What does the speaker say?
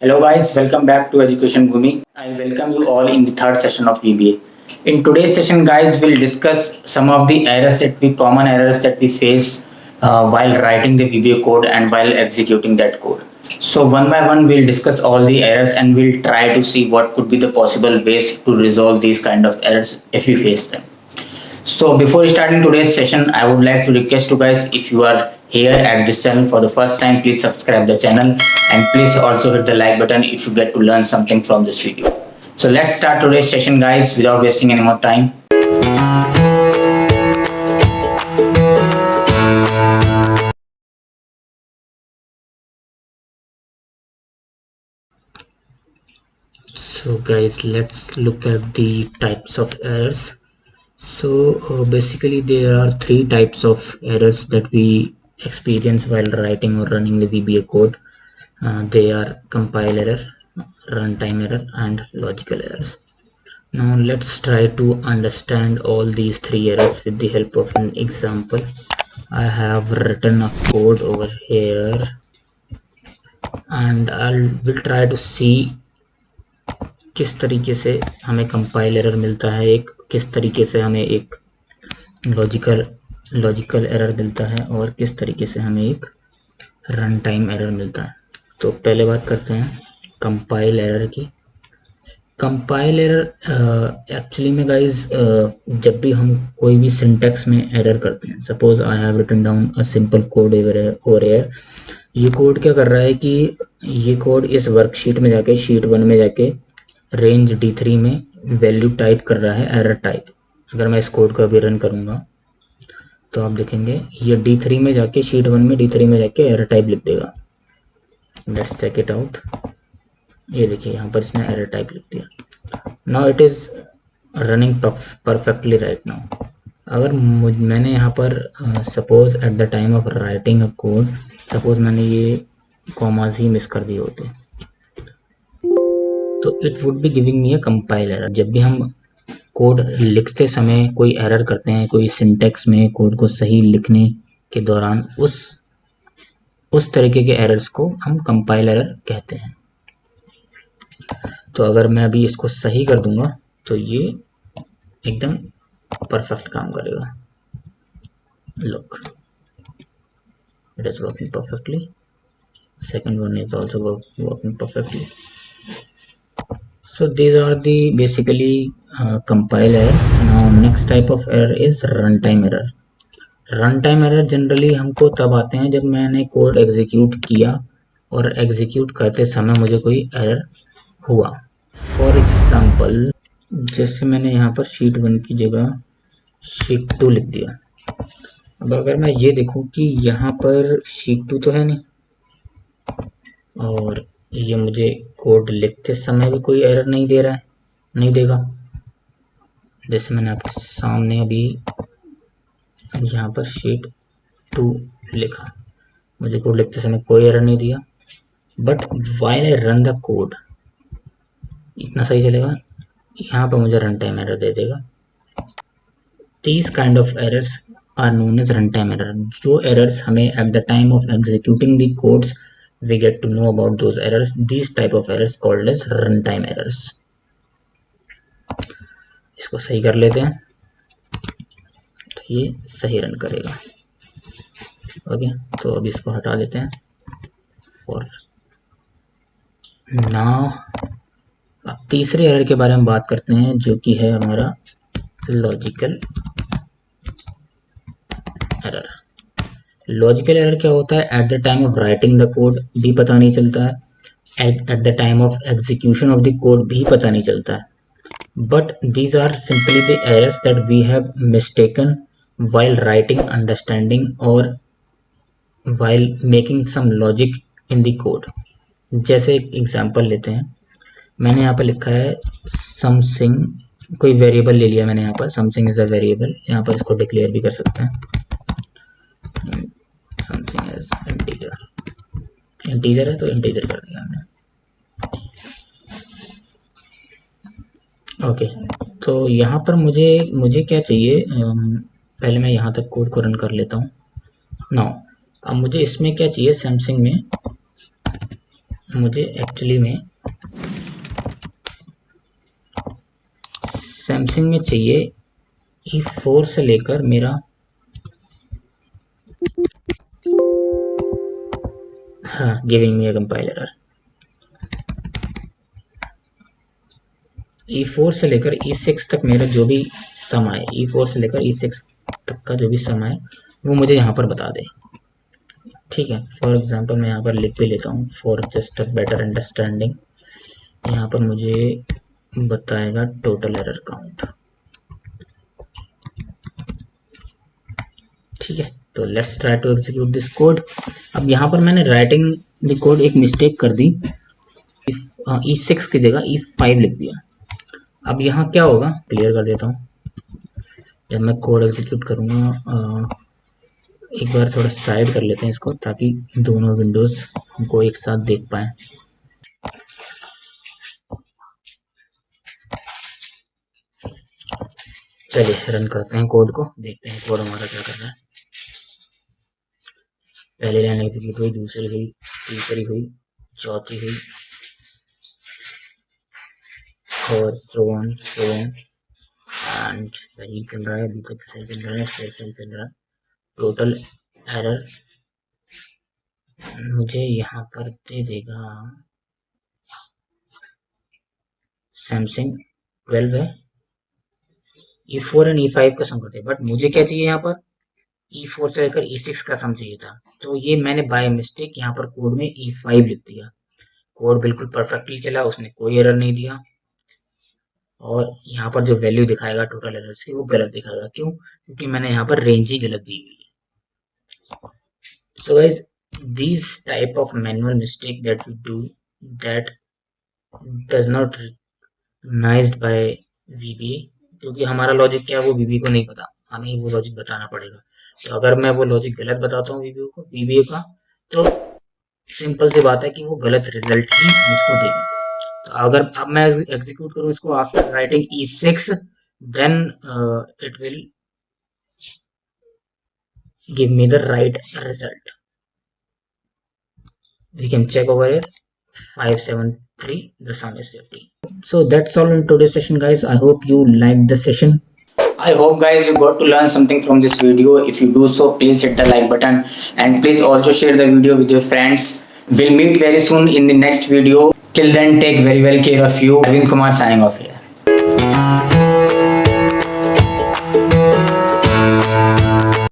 Hello guys, welcome back to Education Bhumi. I welcome you all in the third session of VBA. In today's session guys, we'll discuss some of the common errors that we face while writing the VBA code and while executing that code. So one by one we'll discuss all the errors and we'll try to see what could be the possible ways to resolve these kind of errors if we face them. So before starting today's session, I would like to request you guys, if you are here at this channel for the first time, please subscribe the channel and please also hit the like button if you get to learn something from this video. So let's start today's session guys without wasting any more time. So guys, let's look at the types of errors. So basically there are three types of errors that we experience while writing or running the VBA code. They are compile error, runtime error and logical errors. Now let's try to understand all these three errors with the help of an example. I have written a code over here and will try to see किस तरीके से हमें compile error मिलता है, एक किस तरीके से हमें एक लॉजिकल एरर मिलता है और किस तरीके से हमें एक रन टाइम एरर मिलता है। तो पहले बात करते हैं कंपाइल एरर की। कंपाइल एरर एक्चुअली में गाइज जब भी हम कोई भी सिंटैक्स में एरर करते हैं, suppose I have written down a simple code over air. ये कोड क्या कर रहा है कि ये कोड इस वर्कशीट में जाके शीट 1 में जाके रेंज D3 में वैल्यू टाइप कर रहा है, एरर टाइप। अगर मैं इस कोड को अभी रन करूँगा तो आप देखेंगे ये D3 में जाके शीट 1 में D3 में जाके एरर टाइप लिख देगा। Let's check it out. ये देखिए यहाँ पर इसने एरर टाइप लिख दिया। Now it is running perfectly right now. अगर मैंने यहाँ पर suppose at the time of writing a code, suppose मैंने ये कॉमास ही मिस कर दिए होते तो it would be giving me a compile error. जब भी हम कोड लिखते समय कोई एरर करते हैं, कोई सिंटैक्स में कोड को सही लिखने के दौरान उस तरीके के एरर्स को हम कंपाइल एरर कहते हैं। तो अगर मैं अभी इसको सही कर दूंगा तो ये एकदम परफेक्ट काम करेगा। Look, it is working perfectly. Second one is also working perfectly. So these are the basically compile errors. Now next type of error is runtime error. Runtime error generally हमको तब आते हैं जब मैंने कोड एग्जीक्यूट किया और execute करते समय मुझे कोई एरर हुआ। फॉर एग्जाम्पल जैसे मैंने यहाँ पर शीट 1 की जगह शीट 2 लिख दिया। अब अगर मैं ये देखूँ कि यहाँ पर शीट 2 तो है नहीं और ये मुझे कोड लिखते समय भी कोई एरर नहीं दे रहा है, नहीं देगा। जैसे मैंने आपके सामने अभी यहाँ पर शीट 2 लिखा, मुझे कोड लिखते समय कोई एरर नहीं दिया, but while I run the code इतना सही चलेगा। यहाँ पर मुझे रन टाइम एरर दे देगा। These kind of errors are known as runtime error. जो errors हमें at the time of executing the codes we get to know about those errors. These type of errors called as runtime errors. इसको सही कर लेते हैं तो ये सही रन करेगा। ओके, तो अब इसको हटा देते हैं फॉर नाउ। अब तीसरे एरर के बारे में बात करते हैं जो कि है हमारा लॉजिकल एरर। लॉजिकल एरर क्या होता है? At the time of writing the code भी पता नहीं चलता है, at the time of execution of the code भी पता नहीं चलता है, but these are simply the errors that we have mistaken while writing, understanding or while making some logic in the code. जैसे एक एग्जांपल लेते हैं, मैंने यहाँ पर लिखा है समथिंग, कोई वेरिएबल ले लिया मैंने यहाँ पर, समथिंग इज अ वेरिएबल। यहाँ पर इसको डिक्लेयर भी कर सकते हैं, समथिंग इज इंटीजर। इंटीजर है तो इंटीजर कर दिया हमने। ओके, तो यहाँ पर मुझे क्या चाहिए, पहले मैं यहाँ तक कोड को रन कर लेता हूँ। नाउ अब मुझे इसमें क्या चाहिए, सैमसंग में मुझे एक्चुअली में सैमसंग में चाहिए E4 से लेकर मेरा, हाँ, giving me a compile error. E4 से लेकर E6 तक मेरा जो भी सम आए, E4 से लेकर E6 तक का जो भी सम आए वो मुझे यहाँ पर बता दे। ठीक है, फॉर एग्जांपल मैं यहाँ पर लिख भी लेता हूँ for just a better understanding. यहाँ पर मुझे बताएगा टोटल एरर काउंट। ठीक है, तो let's try to execute this code. अब यहाँ पर मैंने राइटिंग द कोड एक मिस्टेक कर दी, E6 की जगह E5 लिख दिया। अब यहाँ क्या होगा, क्लियर कर देता हूँ। जब मैं कोड एग्जीक्यूट करूँगा, एक बार थोड़ा साइड कर लेते हैं इसको ताकि दोनों विंडोज हमको एक साथ देख पाए। चलिए रन करते हैं कोड को, देखते हैं कोड हमारा क्या कर रहा है। पहली लाइन एग्जीक्यूट हुई, दूसरी हुई, तीसरी हुई, चौथी हुई, और सो ऑन एंड सही चल रहा है, अभी तक सही चल रहा है, फिर सही चल रहा है। टोटल एरर मुझे यहाँ पर दे देगा सैमसंग 12 है, E4 एंड E5 का सम करते हैं, बट मुझे क्या चाहिए यहाँ पर, E4 से लेकर E6 का सम चाहिए था। तो ये मैंने बाय मिस्टेक यहाँ पर कोड में E5 लिख दिया। कोड बिल्कुल परफेक्टली चला, उसने कोई एरर नहीं दिया, और यहाँ पर जो वैल्यू दिखाएगा टोटल एरर्स की वो गलत दिखाएगा। क्यों? क्योंकि मैंने यहाँ पर रेंज ही गलत दी हुई है। So guys, these type of manual mistake that we do that does not recognized by VBA, क्योंकि हमारा लॉजिक क्या है वो VBA को नहीं पता, हमें वो लॉजिक बताना पड़ेगा। तो अगर मैं वो लॉजिक गलत बताता हूँ VBA का, तो सिंपल सी बात है कि वो गलत रिजल्ट ही मुझको देगा। तो अगर अब मैं एग्जीक्यूट करूँ इसको after writing E6, then it will give me the right result. We can check over here, 573, the sum is 50. So that's all in today's session, guys. I hope you liked the session. I hope guys you got to learn something from this video. If you do so, please hit the like button and please also share the video with your friends. We'll meet very soon in the next video. Till then, take very well care of you. Arvind Kumar signing off here.